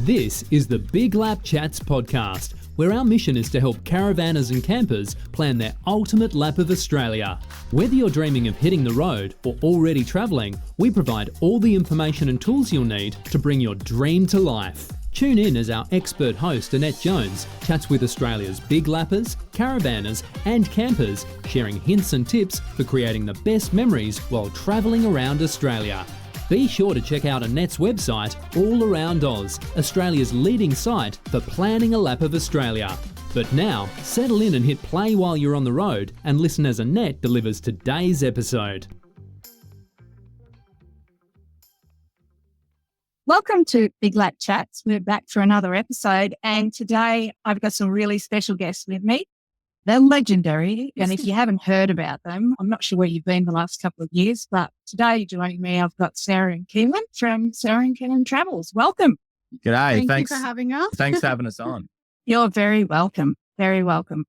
This is the Big Lap Chats podcast, where our mission is to help caravanners and campers plan their ultimate lap of Australia. Whether you're dreaming of hitting the road or already travelling, we provide all the information and tools you'll need to bring your dream to life. Tune in as our expert host Annette Jones chats with Australia's big lappers, caravanners and campers, sharing hints and tips for creating the best memories while travelling around Australia. Be sure to check out Annette's website, All Around Oz, Australia's leading site for planning a lap of Australia. But now, settle in and hit play while you're on the road and listen as Annette delivers today's episode. Welcome to Big Lap Chats. We're back for another episode, and today I've got some really special guests with me. They're legendary, and if you haven't heard about them, I'm not sure where you've been the last couple of years, but today joining me, I've got Sarah and Keelan from Sarah and Keelan Travels. Welcome. G'day. Thanks you for having us. Thanks for having us on. You're very welcome. Very welcome.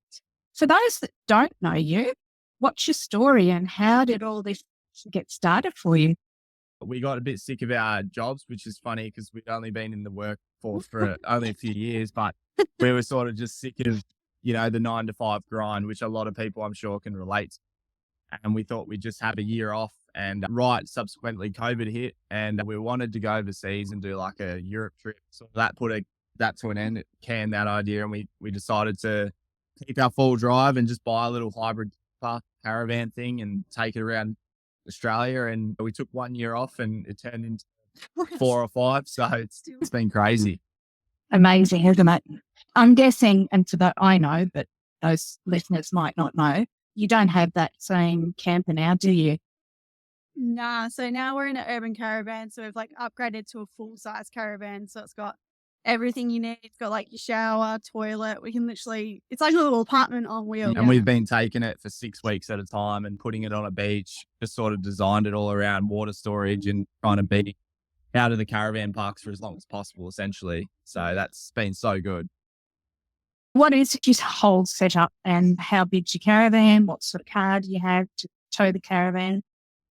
For those that don't know you, what's your story and how did all this get started for you? We got a bit sick of our jobs, which is funny because we'd only been in the workforce for only a few years, but we were sort of just sick of, the 9-to-5 grind, which a lot of people I'm sure can relate to. And we thought we'd just have a year off, and subsequently COVID hit and we wanted to go overseas and do like a Europe trip. So that put that to an end. It canned that idea, and we decided to keep our full drive and just buy a little hybrid caravan thing and take it around Australia. And we took 1 year off and it turned into 4 or 5. So it's been crazy. Amazing, isn't it? I'm guessing, and so that I know, but those listeners might not know, you don't have that same camper now, do you? Nah, so now we're in an Urban Caravan, so we've upgraded to a full-size caravan, so it's got everything you need. It's got your shower, toilet. We can literally, it's like a little apartment on wheels. And we've been taking it for 6 weeks at a time and putting it on a beach, just sort of designed it all around water storage and trying to be out of the caravan parks for as long as possible, essentially. So that's been so good. What is your whole setup and how big's your caravan? What sort of car do you have to tow the caravan?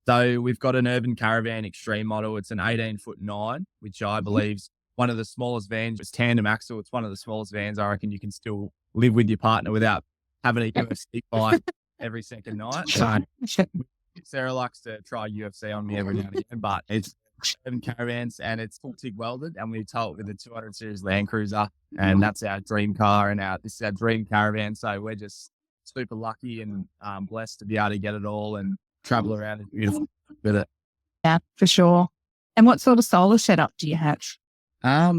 So we've got an Urban Caravan Extreme model. It's an 18'9", which I believe is one of the smallest vans. It's tandem axle. It's one of the smallest vans. I reckon you can still live with your partner without having a UFC fight every second night. So Sarah likes to try UFC on me every now and again, but it's Urban Caravans and it's full TIG welded, and we tow it with a 200 series Land Cruiser, and that's our dream car and this is our dream caravan. So we're just super lucky and blessed to be able to get it all and travel around. It's beautiful with it. Yeah, for sure. And what sort of solar setup do you have?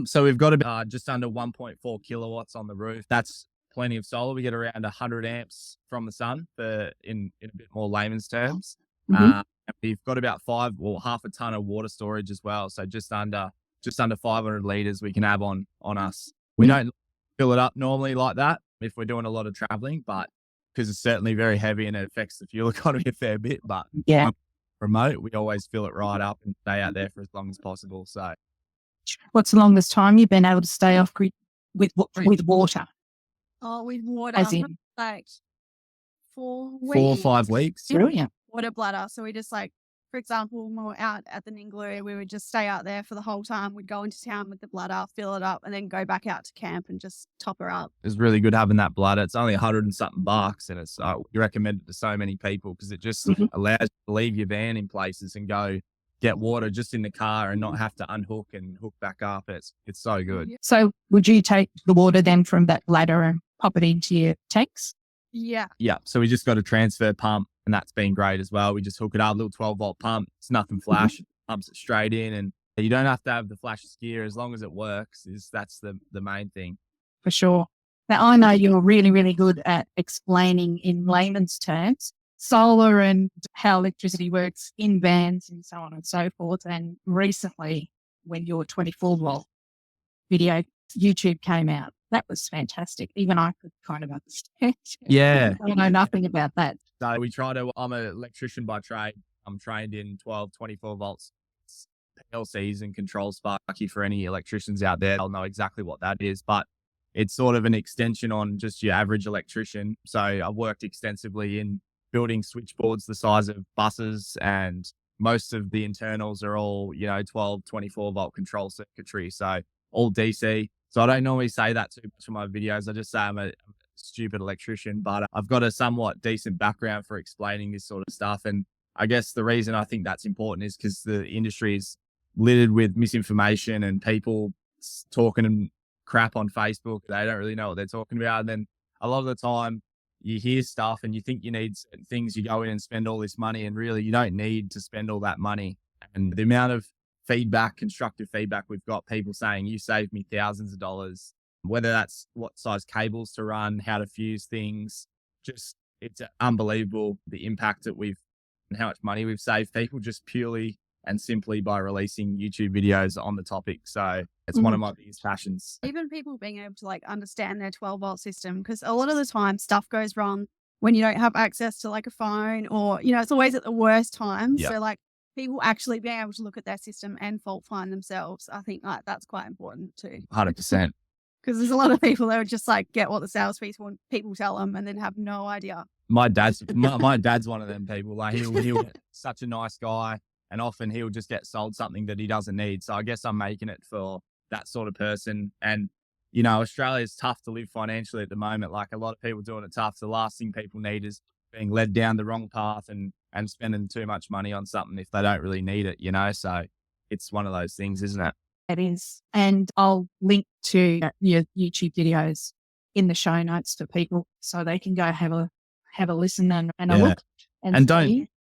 So we've got about just under 1.4 kilowatts on the roof. That's plenty of solar. We get around 100 amps from the sun in a bit more layman's terms. Mm-hmm. We've got about half a ton of water storage as well. So just under 500 litres we can have on us. We don't fill it up normally like that if we're doing a lot of traveling, but because it's certainly very heavy and it affects the fuel economy a fair bit. But yeah, remote, we always fill it right up and stay out there for as long as possible. So what's the longest time you've been able to stay off grid with water? Oh, with water, As in? 4 weeks. 4 or 5 weeks. Brilliant. Water bladder. So we just for example, when we were out at the Ningaloo, we would just stay out there for the whole time. We'd go into town with the bladder, fill it up, and then go back out to camp and just top her up. It's really good having that bladder. It's only $100 and something, and it's we recommend it to so many people because it just allows you to leave your van in places and go get water just in the car and not have to unhook and hook back up. It's so good. So would you take the water then from that bladder and pop it into your tanks? Yeah. Yeah. So we just got a transfer pump, and that's been great as well. We just hook it up, a little 12-volt pump. It's nothing flash. It pumps it straight in, and you don't have to have the flashless gear as long as it works. That's the main thing. For sure. Now, I know you're really, really good at explaining in layman's terms solar and how electricity works in vans and so on and so forth. And recently, when your 24-volt video YouTube came out, that was fantastic. Even I could kind of understand. Yeah. I know nothing about that. So I'm an electrician by trade. I'm trained in 12, 24 volts PLCs and control Sparky. For any electricians out there, they'll know exactly what that is, but it's sort of an extension on just your average electrician. So I've worked extensively in building switchboards the size of buses, and most of the internals are all, 12, 24 volt control circuitry. So all DC. So I don't normally say that too much in my videos. I just say I'm a stupid electrician, but I've got a somewhat decent background for explaining this sort of stuff. And I guess the reason I think that's important is because the industry is littered with misinformation and people talking crap on Facebook. They don't really know what they're talking about. And then a lot of the time you hear stuff and you think you need certain things, you go in and spend all this money, and really you don't need to spend all that money. And the amount of feedback, constructive feedback we've got, people saying you saved me thousands of dollars, whether that's what size cables to run, how to fuse things, just it's unbelievable the impact that we've and how much money we've saved people just purely and simply by releasing YouTube videos on the topic. So it's one of my biggest passions. Even people being able to like understand their 12-volt system, because a lot of the time stuff goes wrong when you don't have access to like a phone, or, you know, it's always at the worst time. Yep. So like people actually being able to look at their system and fault find themselves, I think like that's quite important too. 100%. Because there's a lot of people that would just like get what the salespeople people tell them and then have no idea. My dad's one of them people. Like he'll such a nice guy, and often he'll just get sold something that he doesn't need. So I guess I'm making it for that sort of person. And, you know, Australia is tough to live financially at the moment. Like a lot of people doing it tough. The last thing people need is being led down the wrong path and spending too much money on something if they don't really need it, you know? So it's one of those things, isn't it? It is. And I'll link to your YouTube videos in the show notes for people so they can go have a listen and a look.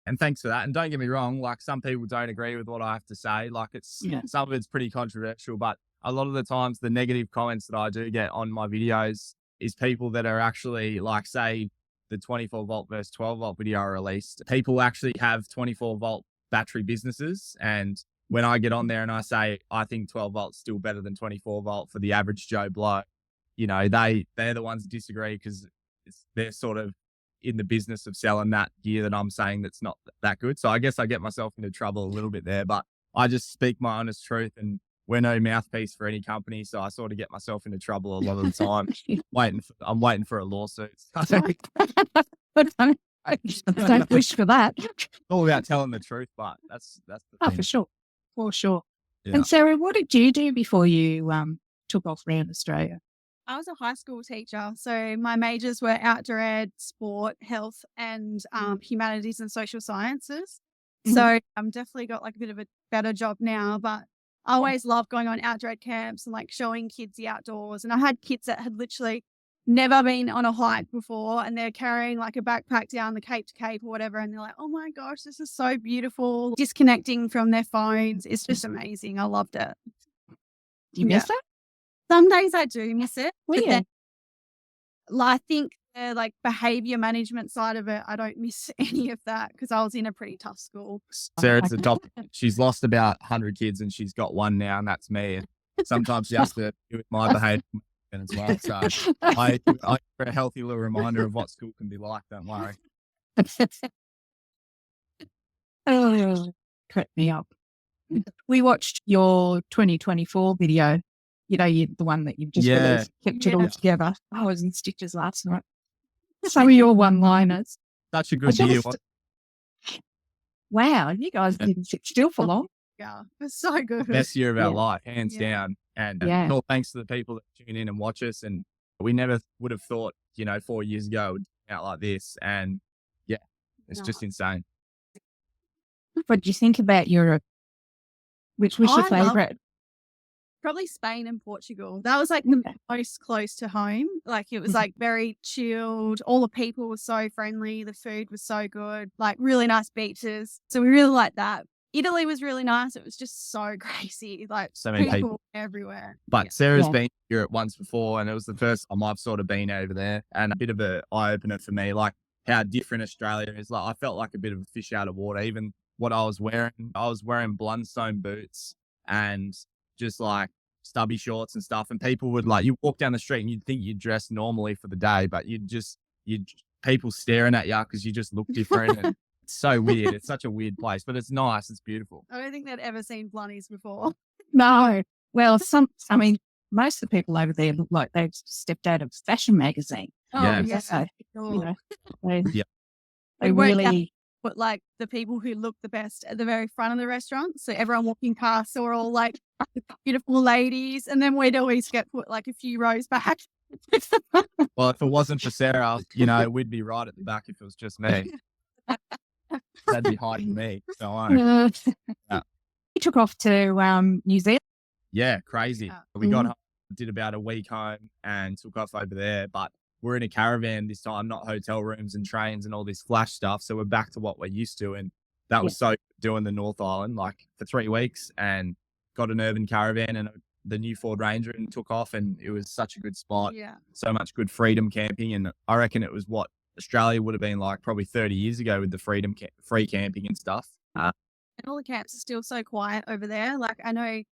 And thanks for that. And don't get me wrong, like some people don't agree with what I have to say. Like some of it's pretty controversial, but a lot of the times the negative comments that I do get on my videos is people that are actually like, say the 24 volt versus 12 volt video I released, people actually have 24 volt battery businesses. And when I get on there and I say, I think 12 volts still better than 24 volt for the average Joe Blow, you know, they're the ones that disagree because they're sort of in the business of selling that gear that I'm saying that's not that good. So I guess I get myself into trouble a little bit there, but I just speak my honest truth, and we're no mouthpiece for any company. So I sort of get myself into trouble a lot of the time. I'm waiting for a lawsuit. Don't wish for that. It's all about telling the truth, but that's the thing. For sure. Yeah. And Sarah, what did you do before you took off around Australia? I was a high school teacher. So my majors were outdoor ed, sport, health, and humanities and social sciences. Mm-hmm. So I'm definitely got like a bit of a better job now, but I always loved going on outdoor ed camps and like showing kids the outdoors. And I had kids that had literally never been on a hike before, and they're carrying like a backpack down the Cape to Cape or whatever. And they're like, oh my gosh, this is so beautiful. Disconnecting from their phones. It's just amazing. I loved it. Do you miss it? Some days I do miss it. Well, yeah. I think the like behavior management side of it, I don't miss any of that because I was in a pretty tough school. Sarah's the top. She's lost about 100 kids and she's got one now, and that's me. And sometimes she has to do with my behavior as well. So I a healthy little reminder of what school can be like. Don't worry. Oh, crack me up. We watched your 2024 video. You know, the one that you've just released, kept it all together. I was in stitches last night. Some of your one-liners. Such a good year. Wow, you guys didn't sit still for long. Yeah, it was so good. Best year of our life, hands down. And all thanks to the people that tune in and watch us. And we never would have thought, 4 years ago it would be out like this. And it's just insane. What do you think about Europe? Which was your favourite? Probably Spain and Portugal. That was like the most close to home. Like it was like very chilled. All the people were so friendly. The food was so good. Like really nice beaches. So we really liked that. Italy was really nice. It was just so crazy. Like so many people everywhere. But Sarah's been to Europe once before, and it was the first time I've sort of been over there, and a bit of an eye opener for me, like how different Australia is. Like I felt like a bit of a fish out of water. Even what I was wearing Blundstone boots and just like stubby shorts and stuff. And people would you walk down the street and you'd think you'd dress normally for the day, but people staring at you because you just look different. And it's so weird. It's such a weird place, but it's nice. It's beautiful. I don't think they'd ever seen Blunnies before. No. Well, most of the people over there look like they've stepped out of fashion magazine. Oh, yeah. So, sure. they really put like the people who look the best at the very front of the restaurant. So everyone walking past saw all like the beautiful ladies, and then we'd always get put like a few rows back. Well, if it wasn't for Sarah, we'd be right at the back if it was just me. They'd be hiding me. So Yeah. Yeah. We took off to New Zealand. yeah, crazy. We got home, did about a week home and took off over there. But we're in a caravan this time, not hotel rooms and trains and all this flash stuff. So we're back to what we're used to. And that was so doing the North Island like for 3 weeks, and got an urban caravan and the new Ford Ranger and took off, and it was such a good spot. Yeah. So much good freedom camping. And I reckon it was what Australia would have been like probably 30 years ago with the free camping and stuff. And all the camps are still so quiet over there. Like I know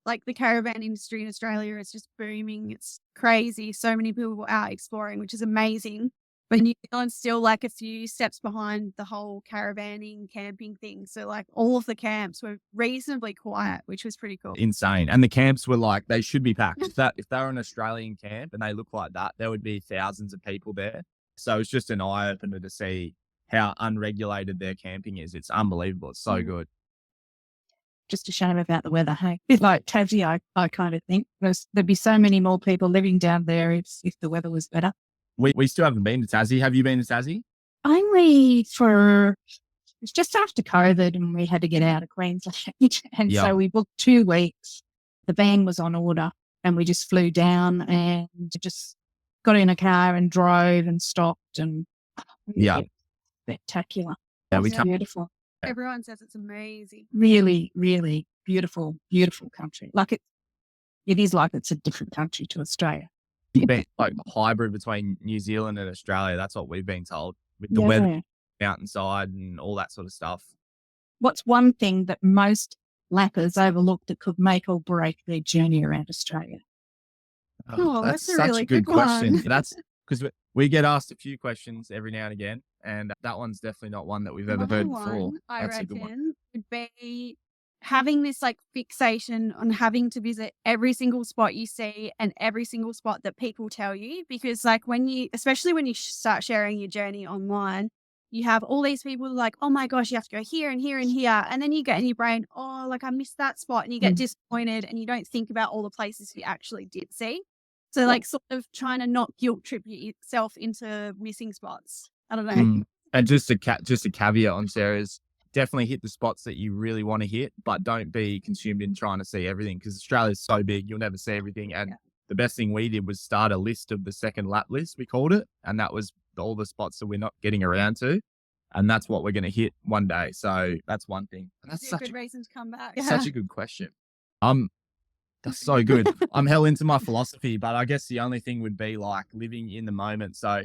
like the caravan industry in Australia is just booming. It's crazy. So many people out exploring, which is amazing. But New Zealand's still like a few steps behind the whole caravanning, camping thing. So like all of the camps were reasonably quiet, which was pretty cool. Insane. And the camps were like, they should be packed. If they were an Australian camp and they look like that, there would be thousands of people there. So it's just an eye opener to see how unregulated their camping is. It's unbelievable. It's so good. Just a shame about the weather, hey? It's like Tassie, I kind of think. There'd be so many more people living down there if the weather was better. We still haven't been to Tassie. Have you been to Tassie? Only it's just after COVID and we had to get out of Queensland. And so we booked 2 weeks. The van was on order and we just flew down and just got in a car and drove and stopped and spectacular. Yeah, it was beautiful. Everyone says it's amazing. Really, really beautiful, beautiful country. Like it is like it's a different country to Australia. Been like a hybrid between New Zealand and Australia. That's what we've been told with the weather, mountainside and all that sort of stuff. What's one thing that most lappers overlook that could make or break their journey around Australia? Oh, that's a such really a good good question. one. That's because we get asked a few questions every now and again, and that one's definitely not one that we've ever heard before. I That's a good one. reckon would be having this like fixation on having to visit every single spot you see and every single spot that people tell you, because like especially when you start sharing your journey online, you have all these people like, oh my gosh, you have to go here and here and here. And then you get in your brain, oh, like I missed that spot, and you get disappointed and you don't think about all the places you actually did see. So like sort of trying to not guilt trip yourself into missing spots. I don't know. And just a caveat on Sarah's, definitely hit the spots that you really want to hit, but don't be consumed in trying to see everything, because Australia's so big, you'll never see everything. And the best thing we did was start a list of the second lap list, we called it. And that was all the spots that we're not getting around to. And that's what we're going to hit one day. So that's one thing. And that's such a good reason to come back. Such a good question. That's so good. I'm hell into my philosophy, but I guess the only thing would be like living in the moment. So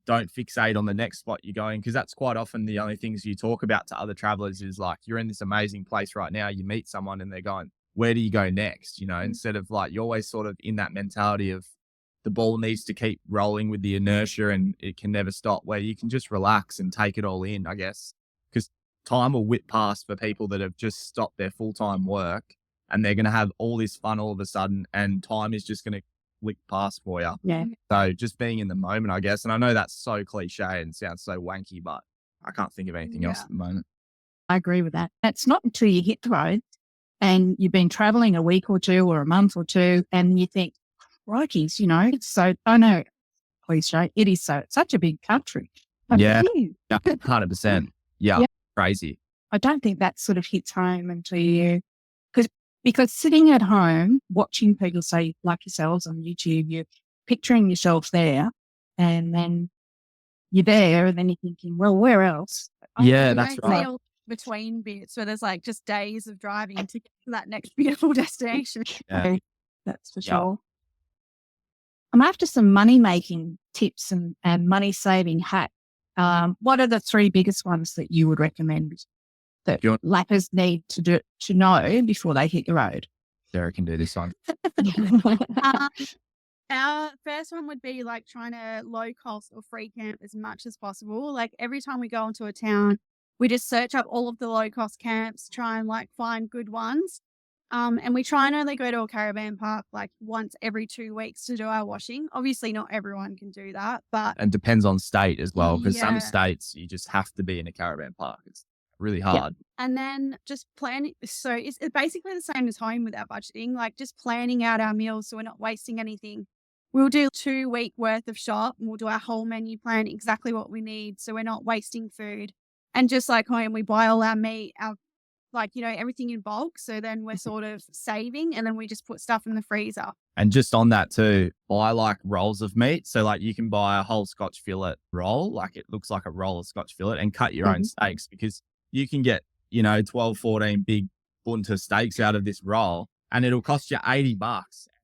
don't fixate on the next spot you're going, because that's quite often the only things you talk about to other travelers is like, you're in this amazing place right now. You meet someone and they're going, where do you go next? Instead of like, you're always sort of in that mentality of the ball needs to keep rolling with the inertia and it can never stop, where you can just relax and take it all in, I guess, because time will whip past for people that have just stopped their full-time work and they're going to have all this fun all of a sudden, and time is just going to flick past for you. Yeah. So just being in the moment, I guess. And I know that's so cliche and sounds so wanky, but I can't think of anything else at the moment. I agree with that. It's not until you hit the road and you've been traveling a week or two or a month or two and you think, crikeys, it's so, I know, cliche, it is such a big country. Yeah, 100%. Yeah, crazy. I don't think that sort of hits home until because sitting at home, watching people say like yourselves on YouTube, you're picturing yourself there and then you're there and then you're thinking, well, where else? That's right. All between bits where there's like just days of driving to get to that next beautiful destination. Yeah. That's for sure. I'm after some money-making tips and money-saving hacks. What are the 3 biggest ones that you would recommend that lappers need to know before they hit the road? Sarah can do this one. Our first one would be like trying to low cost or free camp as much as possible. Like every time we go into a town, we just search up all of the low cost camps, try and like find good ones. And we try and only go to a caravan park like once every 2 weeks to do our washing. Obviously, not everyone can do that, but And depends on state as well, because some yeah. states you just have to be in a caravan park. It's really Yep. hard. And then just planning. So it's basically the same as home with our budgeting, like just planning out our meals so we're not wasting anything. We'll do 2 week worth of shop and we'll do our whole menu plan, exactly what we need. So we're not wasting food. And just like home, we buy all our meat, everything in bulk. So then we're sort of saving, and then we just put stuff in the freezer. And just on that too, buy like rolls of meat. So like you can buy a whole Scotch fillet roll, like it looks like a roll of Scotch fillet, and cut your own steaks, because you can get, 12, 14 big bunter steaks out of this roll, and it'll cost you $80.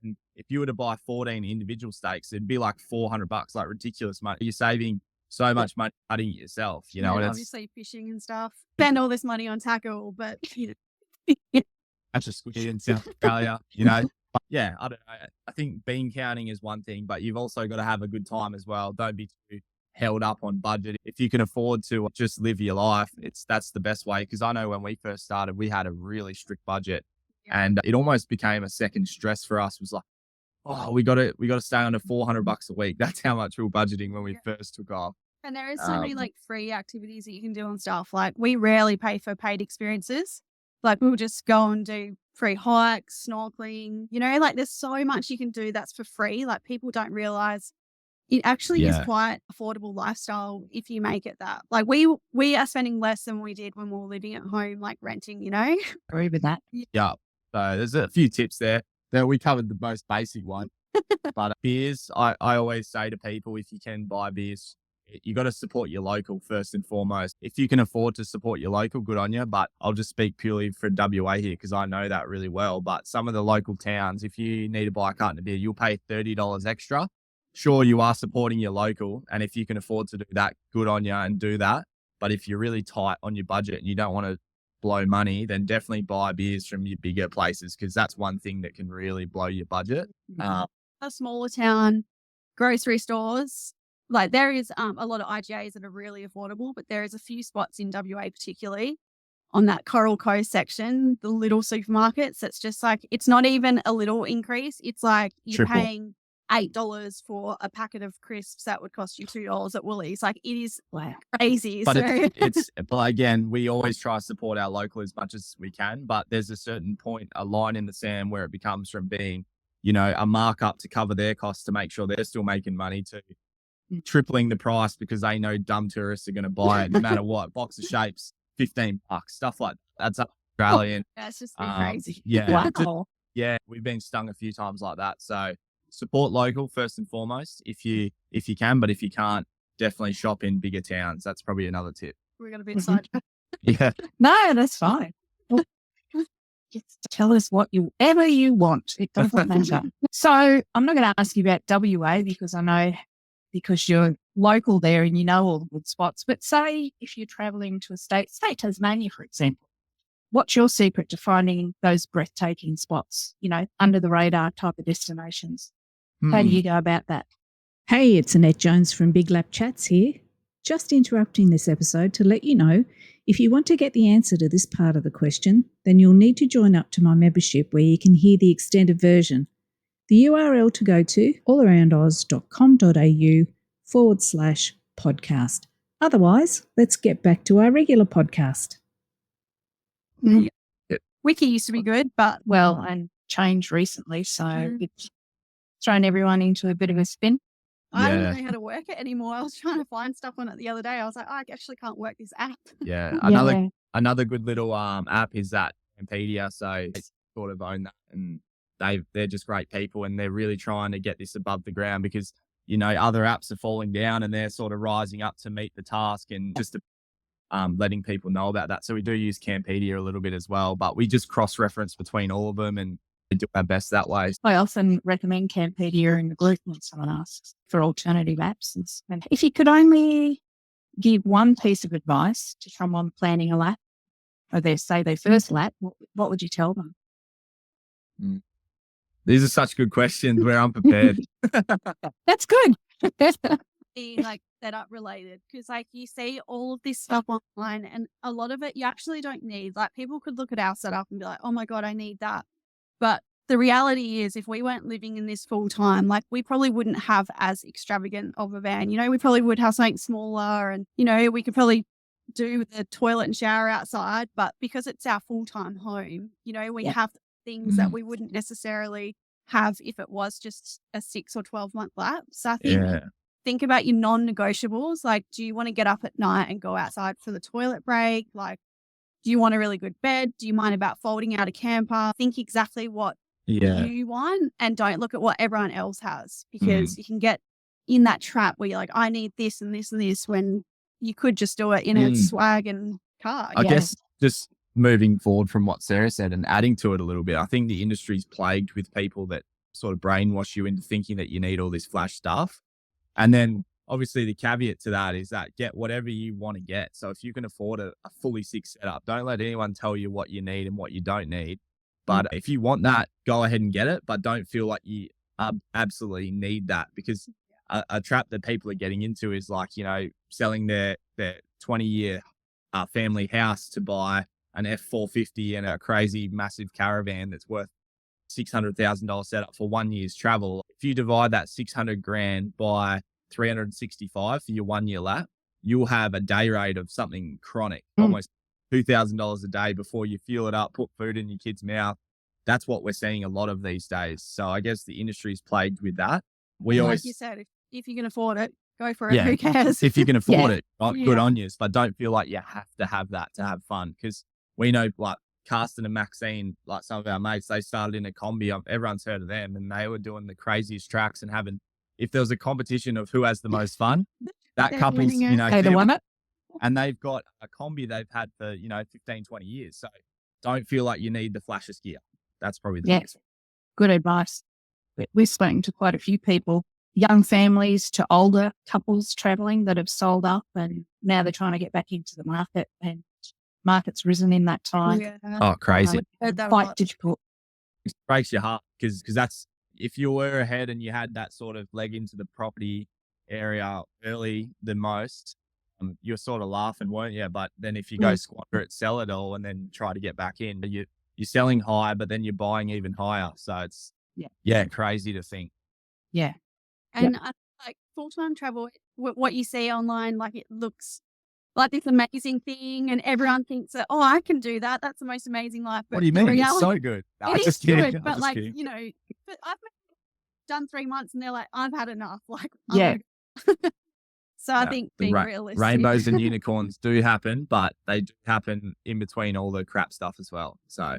And if you were to buy 14 individual steaks, it'd be like $400, like ridiculous money. You're saving so much money cutting it yourself, And and it's obviously fishing and stuff. Spend all this money on tackle, but that's just squid in South Australia. But yeah, I don't know. I think bean counting is one thing, but you've also got to have a good time as well. Don't be too held up on budget. If you can afford to just live your life, that's the best way. Because I know when we first started, we had a really strict budget, and it almost became a second stress for us. It was like, oh, we got to stay under $400 a week. That's how much we were budgeting when we first took off. And there is so many like free activities that you can do and stuff. Like we rarely pay for paid experiences. Like we'll just go and do free hikes, snorkeling, like there's so much you can do that's for free. Like people don't realize it actually is quite affordable lifestyle if you make it that. Like we are spending less than we did when we were living at home, like renting, Agree with that. Yeah. So there's a few tips there. We covered the most basic one. But beers, I always say to people, if you can buy beers, you got to support your local first and foremost. If you can afford to support your local, good on you. But I'll just speak purely for WA here because I know that really well. But some of the local towns, if you need to buy a carton of beer, you'll pay $30 extra. Sure, you are supporting your local. And if you can afford to do that, good on you and do that. But if you're really tight on your budget and you don't want to blow money, then definitely buy beers from your bigger places, because that's one thing that can really blow your budget. A smaller town, grocery stores, like there is a lot of IGAs that are really affordable, but there is a few spots in WA particularly on that Coral Coast section, the little supermarkets. It's just like, it's not even a little increase. It's like you're Triple. paying $8 for a packet of crisps that would cost you $2 at Woolies. Like it is crazy. But but again, we always try to support our local as much as we can. But there's a certain point, a line in the sand where it becomes from being, a markup to cover their costs to make sure they're still making money, to tripling the price because they know dumb tourists are going to buy it no matter what. Box of shapes, $15, stuff like that. That's Australian. That's just crazy. Yeah. Wow. We've been stung a few times like that. So support local first and foremost if you can, but if you can't, definitely shop in bigger towns. That's probably another tip. We're going to be inside. Yeah. No, that's fine. Just tell us whatever you want. It doesn't matter. So I'm not going to ask you about WA because I know because you're local there and you know all the good spots. But say if you're traveling to a state, say Tasmania, for example, what's your secret to finding those breathtaking spots, under the radar type of destinations? How do you go about that? Hey, it's Annette Jones from Big Lap Chats here. Just interrupting this episode to let you know, if you want to get the answer to this part of the question, then you'll need to join up to my membership where you can hear the extended version. The URL to go to, allaroundoz.com.au/podcast. Otherwise, let's get back to our regular podcast. Wiki used to be good, but And changed recently. So it's thrown everyone into a bit of a spin. I don't know how to work it anymore. I was trying to find stuff on it the other day. I was like, I actually can't work this app. Yeah. Yeah. Another good little app is that Campedia. So they sort of own that, and they're just great people, and they're really trying to get this above the ground because, other apps are falling down and they're sort of rising up to meet the task, and just letting people know about that. So we do use Campedia a little bit as well, but we just cross-reference between all of them and do our best that way. I often recommend Campedia in the group when someone asks for alternative apps. And if you could only give one piece of advice to someone planning a lap, or their first lap, what would you tell them? These are such good questions. We're unprepared. That's good. Be like setup related, because like you see all of this stuff online and a lot of it you actually don't need. Like people could look at our setup and be like, oh my God, I need that. But the reality is, if we weren't living in this full time, like we probably wouldn't have as extravagant of a van. We probably would have something smaller and, we could probably do the toilet and shower outside. But because it's our full time home, we have things that we wouldn't necessarily have if it was just a 6 or 12-month lap. So I think about your non-negotiables. Like, do you want to get up at night and go outside for the toilet break? Like, do you want a really good bed? Do you mind about folding out a camper? Think exactly what you want and don't look at what everyone else has, because you can get in that trap where you're like, I need this and this and this, when you could just do it in a swag and car. I guess just moving forward from what Sarah said and adding to it a little bit, I think the industry's plagued with people that sort of brainwash you into thinking that you need all this flash stuff. And then obviously the caveat to that is that get whatever you want to get. So if you can afford a fully six setup, don't let anyone tell you what you need and what you don't need. But if you want that, go ahead and get it, but don't feel like you absolutely need that, because a trap that people are getting into is like, selling their 20-year family house to buy an F450 and a crazy massive caravan that's worth $600,000 setup for 1 year's travel. If you divide that 600 grand by 365 for your 1 year lap, you'll have a day rate of something chronic, almost $2,000 a day before you fuel it up, put food in your kid's mouth. That's what we're seeing a lot of these days. So I guess the industry's plagued with that. Like you said, if you can afford it, go for it. Who cares? If you can afford it, good on you. But don't feel like you have to have that to have fun. Because we know, like Carsten and Maxine, like some of our mates, they started in a combi. Everyone's heard of them, and they were doing the craziest tracks and having, if there was a competition of who has the most fun, that couple's, they won it. And they've got a combi they've had for, 15, 20 years. So don't feel like you need the flashiest gear. That's probably the biggest. Good advice. We've spoken to quite a few people, young families to older couples traveling, that have sold up and now they're trying to get back into the market, and market's risen in that time. Oh, crazy. Quite difficult. It breaks your heart because that's, if you were ahead and you had that sort of leg into the property area early the most, you're sort of laughing, weren't you? But then if you go squander it, sell it all, and then try to get back in, you're selling high, but then you're buying even higher. So it's crazy to think. Yeah. And like full-time travel, what you see online, like it looks like this amazing thing, and everyone thinks that, oh, I can do that. That's the most amazing life. But what do you mean? It's so good. No, it is good, but like, but I've done 3 months and they're like, I've had enough. Like, so I think being realistic. Rainbows and unicorns do happen, but they do happen in between all the crap stuff as well. So,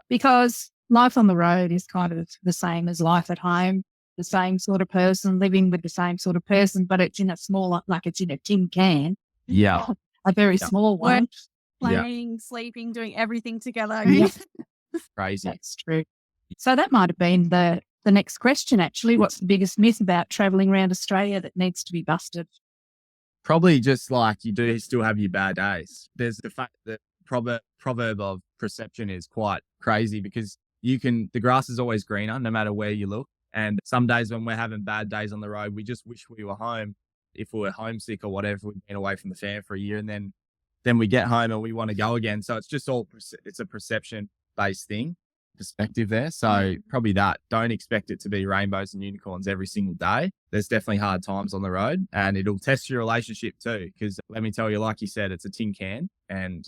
because life on the road is kind of the same as life at home. The same sort of person living with the same sort of person, but it's in a smaller, like it's in a tin can. Yeah. A very small one. Playing, sleeping, doing everything together. Crazy. That's true. So that might have been the next question, actually. What's the biggest myth about traveling around Australia that needs to be busted? Probably just like you do still have your bad days. There's the fact that proverb of perception is quite crazy, because the grass is always greener no matter where you look. And some days when we're having bad days on the road, we just wish we were home. If we were homesick or whatever, we've been away from the fam for a year, and then we get home and we want to go again. So it's just it's a perception-based thing, perspective there. So probably that. Don't expect it to be rainbows and unicorns every single day. There's definitely hard times on the road, and it'll test your relationship too. Because let me tell you, like you said, it's a tin can, and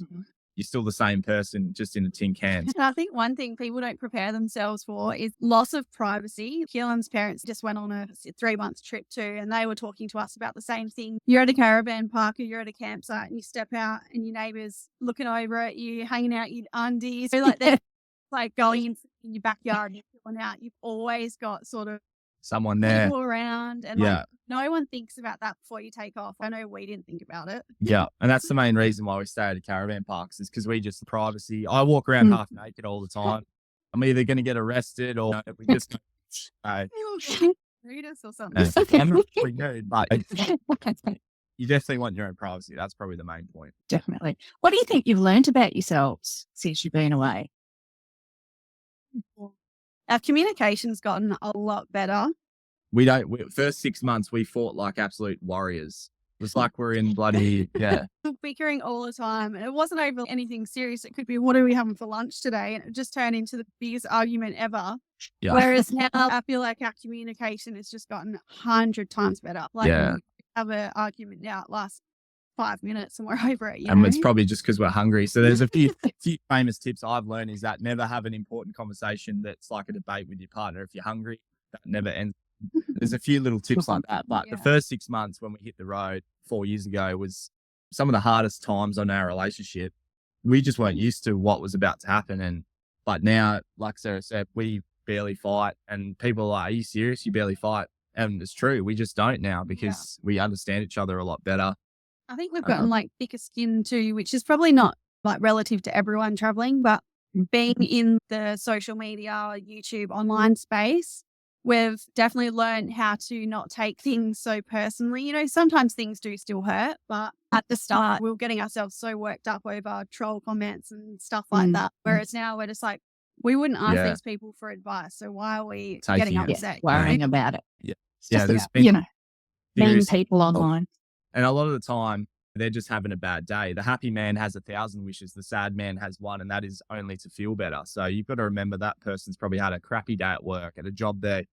you're still the same person, just in a tin can. And I think one thing people don't prepare themselves for is loss of privacy. Keelan's parents just went on a 3-month trip too, and they were talking to us about the same thing. You're at a caravan park or you're at a campsite and you step out and your neighbour's looking over at you, hanging out your undies. So like they're like going in your backyard and you're pulling out. You've always got sort of someone there, people around, and like, no one thinks about that before you take off. I know we didn't think about it. Yeah, and that's the main reason why we stay at caravan parks, is because we just privacy. I walk around half naked all the time. I'm either going to get arrested or we just read us or something. I'm not really nude, but you definitely want your own privacy. That's probably the main point. Definitely. What do you think you've learned about yourselves since you've been away? Our communication's gotten a lot better. First 6 months, we fought like absolute warriors. was like we're in bloody, yeah. Bickering all the time. And it wasn't over anything serious. It could be, what are we having for lunch today? And it just turned into the biggest argument ever. Yeah. Whereas now I feel like our communication has just gotten 100 times better. Like Yeah. we have an argument now, it lasts 5 minutes and we're over it. And it's probably just because we're hungry. So there's a few famous tips I've learned is that never have an important conversation that's like a debate with your partner. If you're hungry, that never ends. There's a few little tips like that. But the first 6 months when we hit the road 4 years ago was some of the hardest times on our relationship. We just weren't used to what was about to happen. But now, like Sarah said, we barely fight. And people are like, are you serious? You barely fight. And it's true. We just don't now because we understand each other a lot better. I think we've gotten like thicker skin too, which is probably not like relative to everyone traveling, but being in the social media, YouTube, online space, we've definitely learned how to not take things so personally. You know, sometimes things do still hurt, but at the start, we were getting ourselves so worked up over troll comments and stuff like that. Whereas now we're just like, we wouldn't ask these people for advice. So why are we getting upset? Worrying about it. Yeah. It's just about, mean people online. And a lot of the time, they're just having a bad day. The happy man has 1,000 wishes. The sad man has one, and that is only to feel better. So you've got to remember that person's probably had a crappy day at work, at a job there,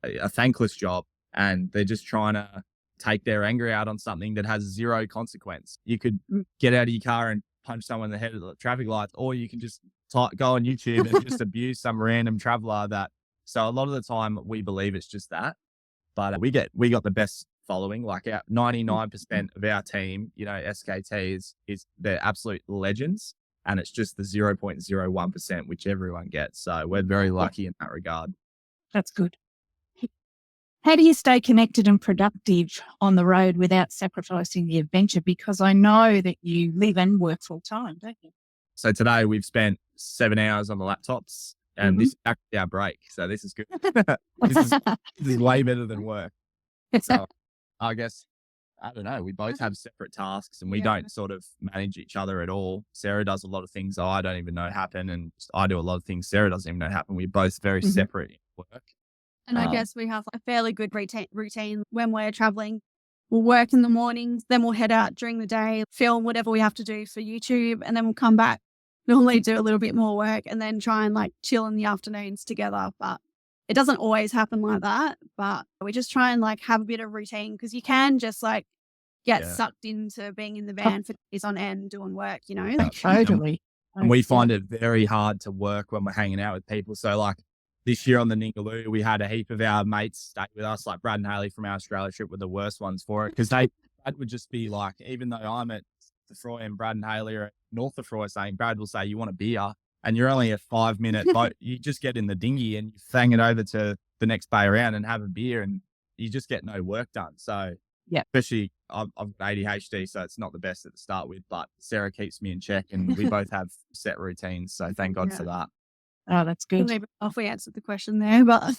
a thankless job, and they're just trying to take their anger out on something that has zero consequence. You could get out of your car and punch someone in the head at the traffic lights, or you can just go on YouTube and just abuse some random traveler that. So a lot of the time we believe it's just that, but we got the best following. Like our 99% of our team, you know, SKT is they're absolute legends, and it's just the 0.01% which everyone gets. So we're very lucky in that regard. That's good. How do you stay connected and productive on the road without sacrificing the adventure? Because I know that you live and work full time, don't you? So today we've spent 7 hours on the laptops, and this is actually our break. So this is good. this is way better than work. So I guess, I don't know, we both have separate tasks and we don't sort of manage each other at all. Sarah does a lot of things I don't even know happen, and I do a lot of things Sarah doesn't even know happen. We're both very separate in work. And I guess we have a fairly good routine when we're traveling. We'll work in the mornings, then we'll head out during the day, film whatever we have to do for YouTube, and then we'll come back, normally do a little bit more work, and then try and like chill in the afternoons together. But it doesn't always happen like that, but we just try and like have a bit of routine, because you can just like get sucked into being in the van for days on end doing work, you know? Totally. And we find it very hard to work when we're hanging out with people. So like this year on the Ningaloo, we had a heap of our mates stay with us, like Brad and Haley from our Australia trip were the worst ones for it, because Brad would just be like, even though I'm at Lefroy and Brad and Haley are at North Lefroy, saying, Brad will say, you want a beer? And you're only a 5-minute boat. You just get in the dinghy and you fang it over to the next bay around and have a beer, and you just get no work done. So especially I've got ADHD, so it's not the best at the start with, but Sarah keeps me in check, and we both have set routines. So thank God for that. Oh, that's good. Maybe off we answered the question there, but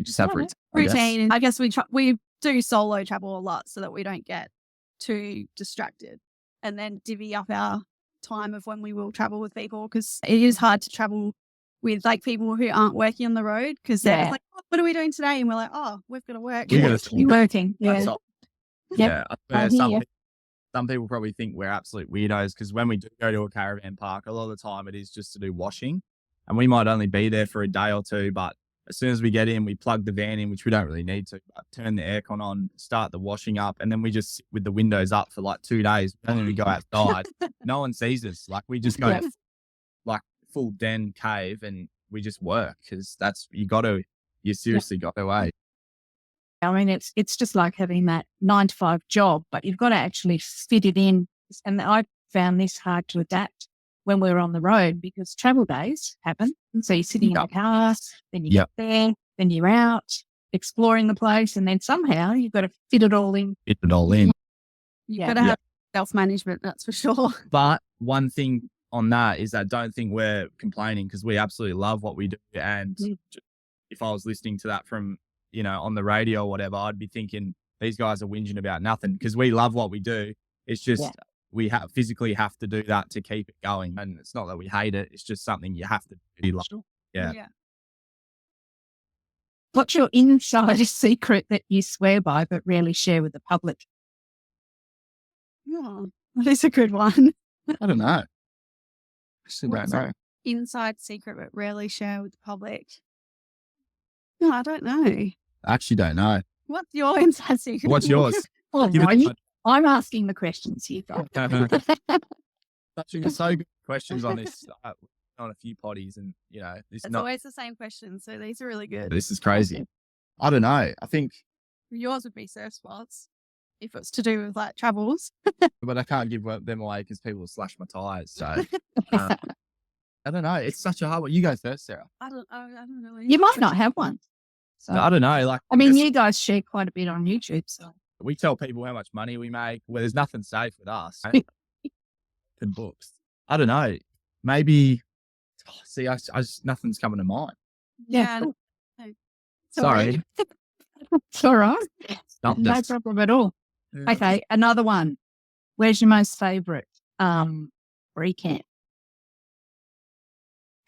You just have routine. I guess we do solo travel a lot so that we don't get too distracted, and then divvy up our time of when we will travel with people, because it is hard to travel with like people who aren't working on the road, because they're like, oh, what are we doing today? And we're like, oh, we've got to work. You're working. Some people probably think we're absolute weirdos, because when we do go to a caravan park, a lot of the time it is just to do washing, and we might only be there for a day or two, but as soon as we get in, we plug the van in, which we don't really need to, but turn the aircon on, start the washing up, and then we just sit with the windows up for like 2 days. We don't even go outside. No one sees us. Like we just go like full den cave, and we just work, because you seriously got to wait. I mean, it's just like having that 9-to-5 job, but you've got to actually fit it in. And I found this hard to adapt when we're on the road, because travel days happen. And so you're sitting in the car, then you get there, then you're out exploring the place, and then somehow you've got to fit it all in. You've got to have self-management, that's for sure. But one thing on that is that I don't think we're complaining, because we absolutely love what we do. And if I was listening to that from, you know, on the radio or whatever, I'd be thinking these guys are whinging about nothing, because we love what we do. It's just we physically have to do that to keep it going. And it's not that we hate it. It's just something you have to do. Yeah. What's your insider secret that you swear by but rarely share with the public? Oh, that is a good one. I don't know. Still don't What's know. Inside secret but rarely share with the public. No, I don't know. I actually don't know. What's your inside secret? What's yours? Well, Give it no, I'm asking the questions here, guys. so good questions on this. On a few potties, and It's always the same questions, so these are really good. This is crazy. I don't know. I think, Yours would be surf spots if it's to do with like travels. but I can't give them away because people will slash my tires. So I don't know. It's such a hard one. You go first, Sarah. I don't know. You might not have one. So, I don't know. Like, I mean, you guys share quite a bit on YouTube, so. we tell people how much money we make. Well, there's nothing safe with us. And books. I don't know. Maybe. See, I just nothing's coming to mind. Yeah. cool. Sorry. It's all right. Not No just- problem at all. Yeah. Okay, another one. Where's your most favourite free camp?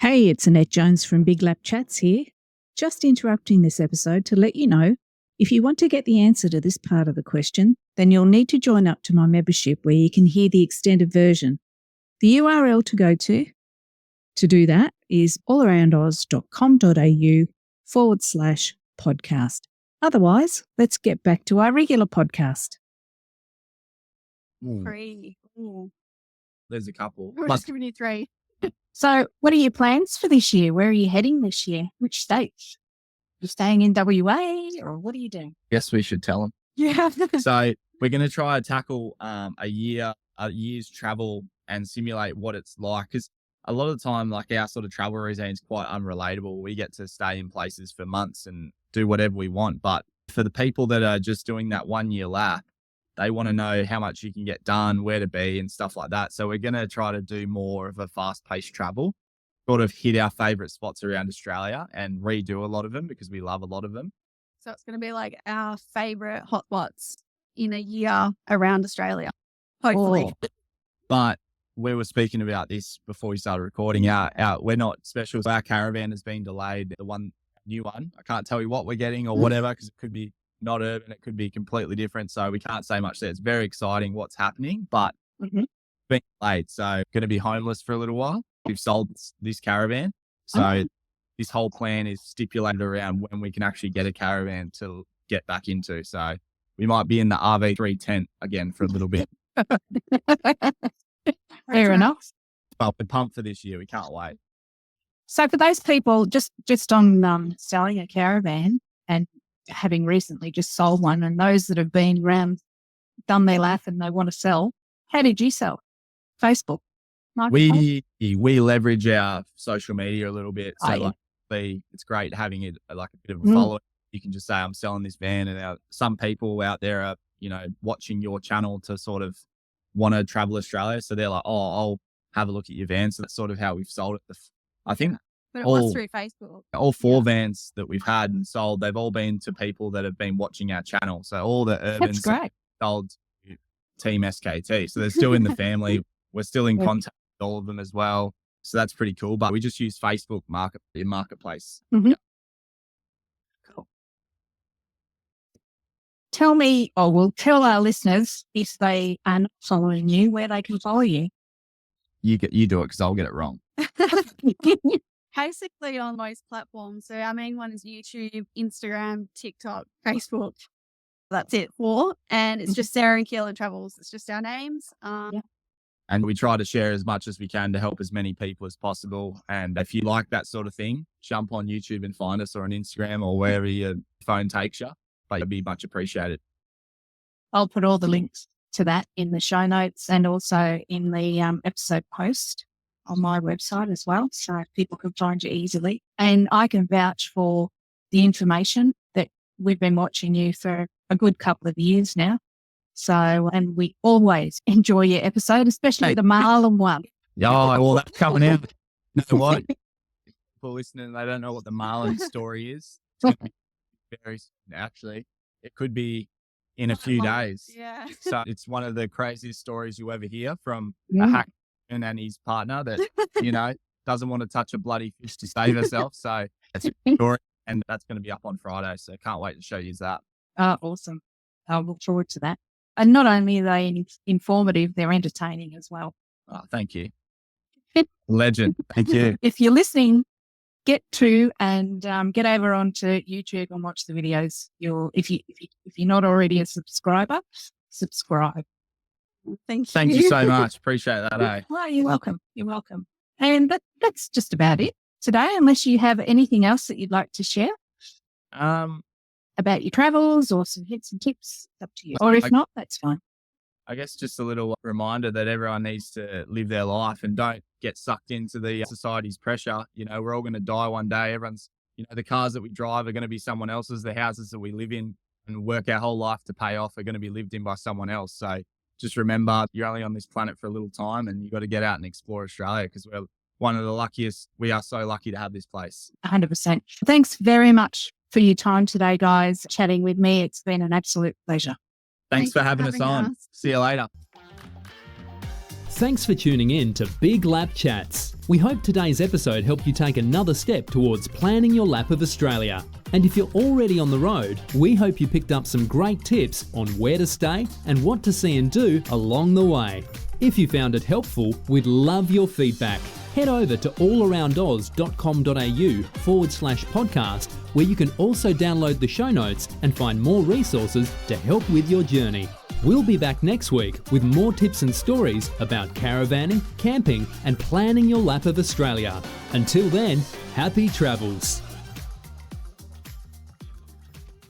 Hey, it's Annette Jones from Big Lap Chats here. Just interrupting this episode to let you know, if you want to get the answer to this part of the question, then you'll need to join up to my membership where you can hear the extended version. The URL to go to do that is allaroundoz.com.au/podcast. Otherwise, let's get back to our regular podcast. Ooh, Three. Ooh. there's a couple. We're Plus, just giving you three. So, what are your plans for this year? Where are you heading this year? Which states? You staying in WA or what are you doing? guess we should tell them. Yeah. So we're going to try to tackle a year's travel and simulate what it's like. Because a lot of the time, like our sort of travel routine is quite unrelatable. We get to stay in places for months and do whatever we want. But for the people that are just doing that 1 year lap, they want to know how much you can get done, where to be and stuff like that. So we're going to try to do more of a fast paced travel, sort of hit our favorite spots around Australia and redo a lot of them because we love a lot of them. So it's going to be like our favorite hotspots in a year around Australia. Hopefully. Oh. But we were speaking about this before we started recording. We're not special. Our caravan has been delayed. The new one, I can't tell you what we're getting or whatever because it could be not urban. It could be completely different. So we can't say much there. It's very exciting what's happening, but Mhm. being delayed. So going to be homeless for a little while. We've sold this caravan. So Okay. this whole plan is stipulated around when we can actually get a caravan to get back into. So we might be in the RV3 tent again for a little bit. Fair enough. But we're pumped for this year. We can't wait. So for those people just on selling a caravan and having recently just sold one, and those that have been around, done their lap and they want to sell, how did you sell? Facebook? Marketplace? We leverage our social media a little bit. So Oh, yeah. it's great having it like a bit of a Mm. following. You can just say, I'm selling this van, and some people out there are, watching your channel to sort of want to travel Australia. So they're like, oh, I'll have a look at your van. So that's sort of how we've sold it. I think But it all- was through Facebook. all four vans that we've had and sold, they've all been to people that have been watching our channel. So all the urban That's great. sold to Team SKT. So they're still in the family. We're still in Yeah. contact with all of them as well. So that's pretty cool. But we just use Facebook marketplace. Cool. Tell me, or we'll tell our listeners if they are not following you, where they can follow you. You do it because I'll get it wrong. Basically on most platforms. So our main one is YouTube, Instagram, TikTok, Facebook. That's it. 4. And it's just Sarah and Keelan Travels. It's just our names. And we try to share as much as we can to help as many people as possible. And if you like that sort of thing, jump on YouTube and find us, or on Instagram, or wherever your phone takes you. But it'd be much appreciated. I'll put all the links to that in the show notes and also in the episode post on my website as well, so people can find you easily. And I can vouch for the information that we've been watching you for a good couple of years now. So, and we always enjoy your episode, especially Hey. the Marlin one. Yeah, well, that's coming out. You know what? People listening, they don't know what the Marlin story is. It's going to be very soon, actually. It could be in a few days. Yeah. So it's one of the craziest stories you ever hear from a Mm. hacker and his partner that, doesn't want to touch a bloody fish to save herself. So it's a story, and that's going to be up on Friday. So can't wait to show you that. Oh, awesome. I'll look forward to that. And not only are they informative, they're entertaining as well. Oh, thank you. Legend. Thank you. If you're listening, get over onto YouTube and watch the videos. If you're not already a subscriber, subscribe. Thank you. So much. Appreciate that. Eh? Well, you're welcome. You're welcome. And that's just about it today, unless you have anything else that you'd like to share about your travels or some hints and tips. It's up to you. Or if not, that's fine. I guess just a little reminder that everyone needs to live their life and don't get sucked into the society's pressure. You know, we're all going to die one day. Everyone's, the cars that we drive are going to be someone else's. The houses that we live in and work our whole life to pay off are going to be lived in by someone else. So just remember, you're only on this planet for a little time, and you've got to get out and explore Australia, because we're one of the luckiest. We are so lucky to have this place. 100%. Thanks very much for your time today, guys, chatting with me. It's been an absolute pleasure. Thanks for having us on. See you later. Thanks for tuning in to Big Lap Chats. We hope today's episode helped you take another step towards planning your lap of Australia. And if you're already on the road, we hope you picked up some great tips on where to stay and what to see and do along the way. If you found it helpful, we'd love your feedback. Head over to allaroundoz.com.au/podcast, where you can also download the show notes and find more resources to help with your journey. We'll be back next week with more tips and stories about caravanning, camping, and planning your lap of Australia. Until then, happy travels.